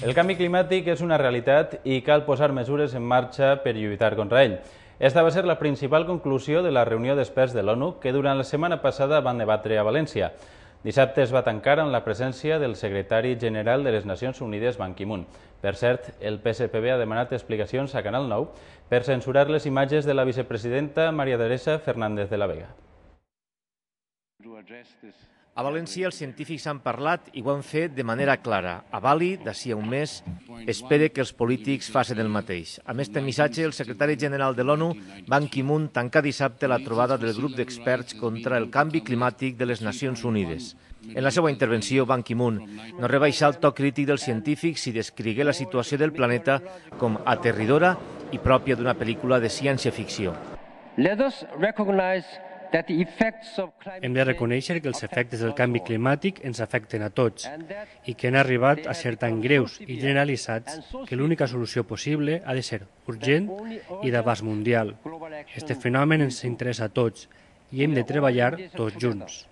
El canvi climàtic és una realitat i cal posar mesures en marxa per lluitar contra ell. Esta va ser la principal conclusió de la reunió d'experts de l'ONU que durant la setmana passada van debatre a València. Dissabte es va tancar amb la presència del secretari general de les Nacions Unides, Ban Ki-moon. Per cert, el PSPB ha demanat explicacions a Canal 9 per censurar les imatges de la vicepresidenta María Teresa Fernández de la Vega. A València els científics han parlat i ho han fet de manera clara. A Bali, d'ací a un mes, espera que els polítics facin el mateix. Amb aquest missatge, el secretari general de l'ONU, Ban Ki-moon, tanca dissabte la trobada del grup d'experts contra el canvi climàtic de les Nacions Unides. En la seva intervenció, Ban Ki-moon no rebaixa el to crític dels científics i descrigué la situació del planeta com aterridora i pròpia d'una pel·lícula de ciència-ficció. Hem de reconèixer que els efectes del canvi climàtic ens afecten a tots i que han arribat a ser tan greus i generalitzats que l'única solució possible ha de ser urgent i d'abast mundial. Este fenomen ens interessa a tots i hem de treballar tots junts.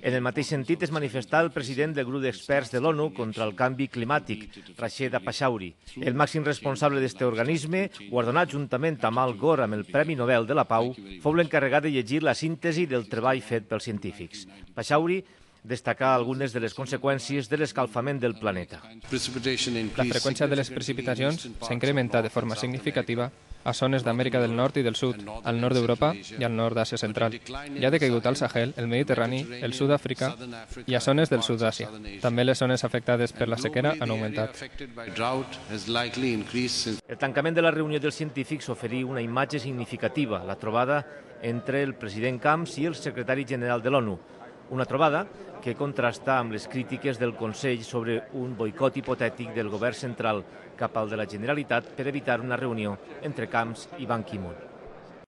En el mateix sentit es manifestà el president del grup d'experts de l'ONU contra el canvi climàtic, Rached Pachauri. El màxim responsable d'aquest organisme, guardonat juntament amb Al Gore amb el Premi Nobel de la Pau, fou l'encarregat de llegir la síntesi del treball fet pels científics. Pachauri destacà algunes de les conseqüències de l'escalfament del planeta. La freqüència de les precipitacions s'ha incrementat de forma significativa a zones d'Amèrica del Nord i del Sud, al nord d'Europa i al nord d'Àsia Central. Hi ha decaigut al Sahel, el Mediterrani, el sud d'Àfrica i a zones del sud d'Àsia. També les zones afectades per la sequera han augmentat. El tancament de la reunió dels científics oferí una imatge significativa, la trobada entre el president Camps i el secretari general de l'ONU. Una trobada que contrasta amb les crítiques del Consell sobre un boicot hipotètic del govern central cap al de la Generalitat per evitar una reunió entre Camps i Ban Ki-moon.